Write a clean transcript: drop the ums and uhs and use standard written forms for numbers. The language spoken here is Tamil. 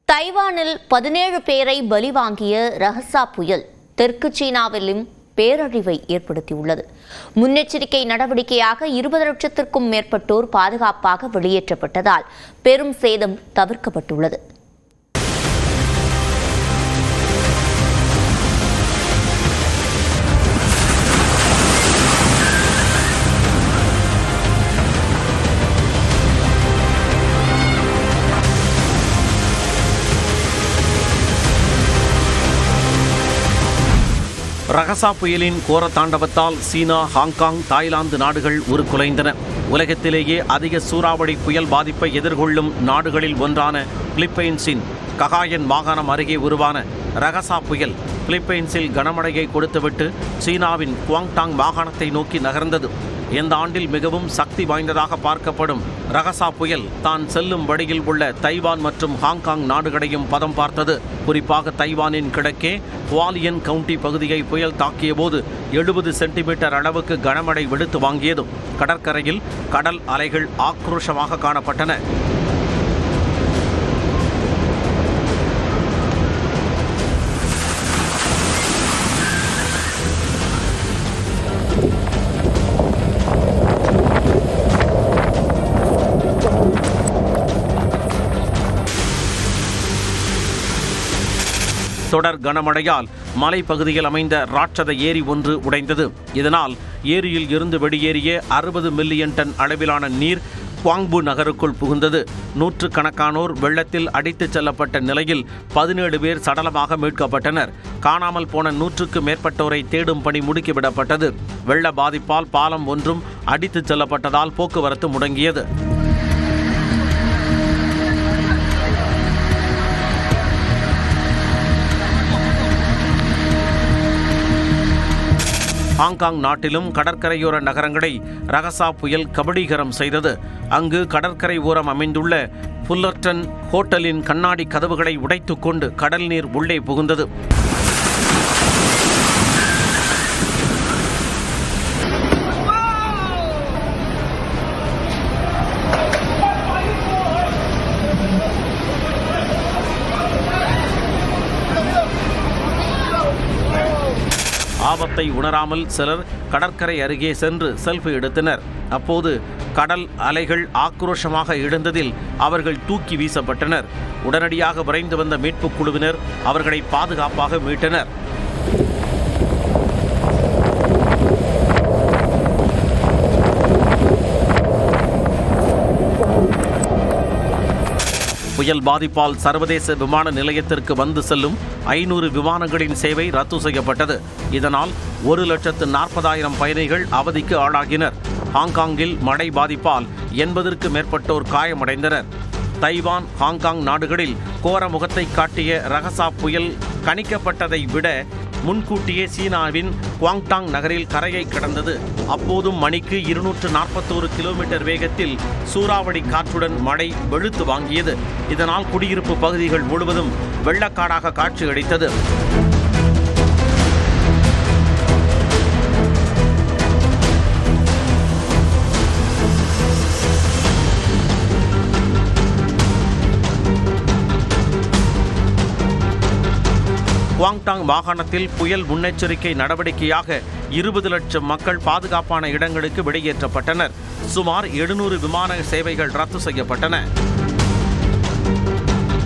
தைவானில் 17 பேரை பலி வாங்கிய ரஹசா புயல் தெற்கு சீனாவிலும் பேரழிவை ஏற்படுத்தியுள்ளது. முன்னெச்சரிக்கை நடவடிக்கையாக 20 லட்சத்திற்கும் மேற்பட்டோர் பாதுகாப்பாக வெளியேற்றப்பட்டதால் பெரும் சேதம் தவிர்க்கப்பட்டுள்ளது. ரஹசா புயலின் கோர தாண்டவத்தால் சீனா, ஹாங்காங், தாய்லாந்து நாடுகள் உருக்குலைந்தன. உலகத்திலேயே அதிக சூறாவளி புயல் பாதிப்பை எதிர்கொள்ளும் நாடுகளில் ஒன்றான பிலிப்பைன்ஸின் ககாயன் மாகாணம் அருகே உருவான ரஹசா புயல் பிலிப்பைன்ஸில் கனமழையை கொடுத்துவிட்டு சீனாவின் குவாங்டாங் மாகாணத்தை நோக்கி நகர்ந்தது. இந்த ஆண்டில் மிகவும் சக்தி வாய்ந்ததாக பார்க்கப்படும் ரஹசா புயல் தான் செல்லும் வழியில் உள்ள தைவான் மற்றும் ஹாங்காங் நாடுகளையும் பதம் பார்த்தது. குறிப்பாக தைவானின் கிழக்கே ஹுவாலியன் கவுண்டி பகுதியை புயல் தாக்கிய போது 70 சென்டிமீட்டர் அளவுக்கு கனமழை வெளுத்து வாங்கியது. கடற்கரையில் கடல் அலைகள் ஆக்ரோஷமாக காணப்பட்டன. தொடர் கனமழையால் மலைப்பகுதியில் அமைந்த ராட்சத ஏரி ஒன்று உடைந்தது. இதனால் ஏரியில் இருந்து வெளியேறிய 60 மில்லியன் டன் அளவிலான நீர் குவாங்பு நகருக்குள் புகுந்தது. நூற்றுக்கணக்கானோர் வெள்ளத்தில் அடித்துச் செல்லப்பட்ட நிலையில் 17 பேர் சடலமாக மீட்கப்பட்டனர். காணாமல் போன 100க்கு மேற்பட்டோரை தேடும் பணி முடுக்கிவிடப்பட்டது. வெள்ள பாதிப்பால் பாலம் ஒன்றும் அடித்துச் செல்லப்பட்டதால் போக்குவரத்து முடங்கியது. ஹாங்காங் நாட்டிலும் கடற்கரையோர நகரங்களை ரஹசா புயல் கபடீகரம் செய்தது. அங்கு கடற்கரை ஓரம் அமைந்துள்ள புல்லர்டன் ஹோட்டலின் கண்ணாடி கதவுகளை உடைத்துக் கொண்டு கடல் நீர் உள்ளே புகுந்தது. ஆபத்தை உணராமல் சிலர் கடற்கரை அருகே சென்று செல்ஃபி எடுத்தனர். அப்போது கடல் அலைகள் ஆக்ரோஷமாக எழுந்ததில் அவர்கள் தூக்கி வீசப்பட்டனர். உடனடியாக விரைந்து வந்த மீட்புக் குழுவினர் அவர்களை பாதுகாப்பாக மீட்டனர். புயல் பாதிப்பால் சர்வதேச விமான நிலையத்திற்கு வந்து செல்லும் 500 விமானங்களின் சேவை ரத்து செய்யப்பட்டது. இதனால் 1,40,000 பயணிகள் அவதிக்கு ஆளாகினர். ஹாங்காங்கில் மழை பாதிப்பால் 80க்கு மேற்பட்டோர் காயமடைந்தனர். தைவான், ஹாங்காங் நாடுகளில் கோர முகத்தை காட்டிய ரஹசா புயல் கணிக்கப்பட்டதை விட முன்கூட்டியே சீனாவின் குவாங்டாங் நகரில் கரையை கடந்தது. அப்போதும் மணிக்கு 241 கிலோமீட்டர் வேகத்தில் சூறாவளி காற்றுடன் மழை வெளுத்து வாங்கியது. இதனால் குடியிருப்பு பகுதிகள் முழுவதும் வெள்ளக்காடாக காட்சியளித்தது. குவாங்டாங் மாகாணத்தில் புயல் முன்னெச்சரிக்கை நடவடிக்கையாக 20 லட்சம் மக்கள் பாதுகாப்பான இடங்களுக்கு வெளியேற்றப்பட்டனர். சுமார் 700 விமான சேவைகள் ரத்து செய்யப்பட்டன.